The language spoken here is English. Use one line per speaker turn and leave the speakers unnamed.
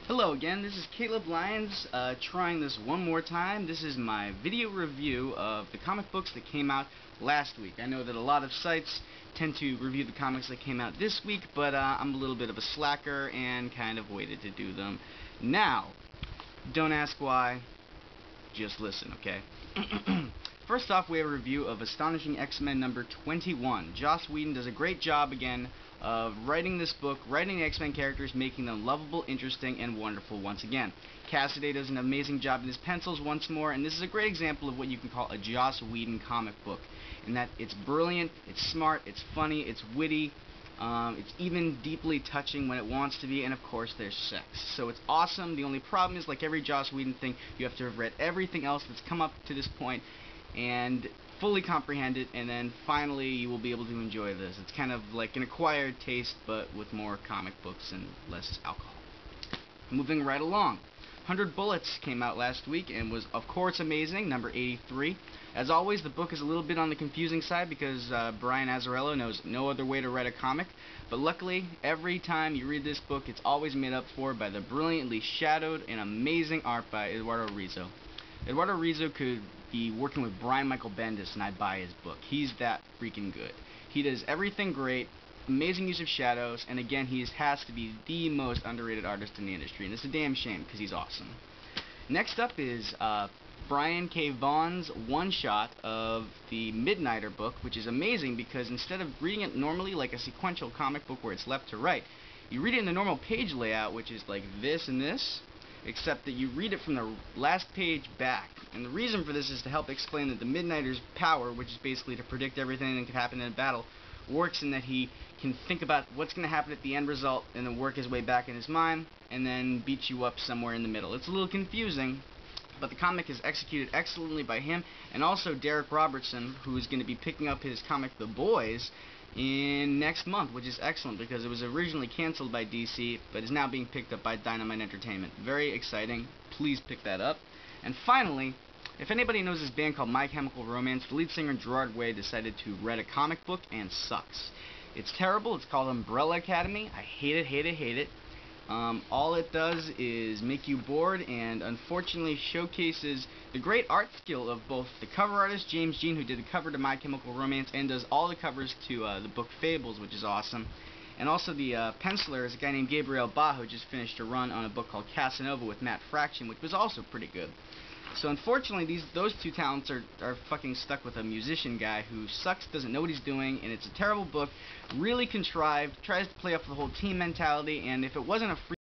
Hello again, this is Caleb Lyons, trying this one more time. This is my video review of the comic books that came out last week. I know that a lot of sites tend to review the comics that came out this week, but I'm a little bit of a slacker and kind of waited to do them now. Don't ask why, just listen, okay? First off, we have a review of Astonishing XMen number 21. Joss Whedon does a great job again of writing this book, writing the X-Men characters, making them lovable, interesting, and wonderful once again. Cassidy does an amazing job in his pencils once more, and this is a great example of what you can call a Joss Whedon comic book, in that it's brilliant, it's smart, it's funny, it's witty, it's even deeply touching when it wants to be, and of course there's sex. So it's awesome. The only problem is, like every Joss Whedon thing, you have to have read everything else that's come up to this point and fully comprehend it, and then finally you will be able to enjoy this. It's kind of like an acquired taste, but with more comic books and less alcohol. Moving right along. 100 Bullets came out last week and was, of course, amazing, number 83. As always, the book is a little bit on the confusing side because Brian Azzarello knows no other way to write a comic, but luckily, every time you read this book, it's always made up for by the brilliantly shadowed and amazing art by Eduardo Rizzo. Eduardo Rizzo could be working with Brian Michael Bendis and I'd buy his book. He's that freaking good. He does everything great, amazing use of shadows, and again, he has to be the most underrated artist in the industry, and it's a damn shame because he's awesome. Next up is Brian K. Vaughan's one-shot of the Midnighter book, which is amazing because instead of reading it normally like a sequential comic book where it's left to right, you read it in the normal page layout, which is like this and this, except that you read it from the last page back. And the reason for this is to help explain that the Midnighter's power, which is basically to predict everything that could happen in a battle, works in that he can think about what's going to happen at the end result and then work his way back in his mind and then beat you up somewhere in the middle. It's a little confusing, but the comic is executed excellently by him and also Derek Robertson, who is going to be picking up his comic The Boys in next month, which is excellent because it was originally canceled by DC but is now being picked up by Dynamite Entertainment. Very exciting. Please pick that up. And finally, if anybody knows this band called My Chemical Romance, the lead singer Gerard Way decided to write a comic book and sucks. It's terrible. It's called Umbrella Academy. I hate it, hate it, hate it. All it does is make you bored and unfortunately showcases the great art skill of both the cover artist James Jean, who did the cover to My Chemical Romance and does all the covers to the book Fables, which is awesome, and also the penciler is a guy named Gabriel Ba, who just finished a run on a book called Casanova with Matt Fraction, which was also pretty good. So unfortunately, those two talents are fucking stuck with a musician guy who sucks, doesn't know what he's doing, and it's a terrible book, really contrived, tries to play off the whole team mentality, and if it wasn't a free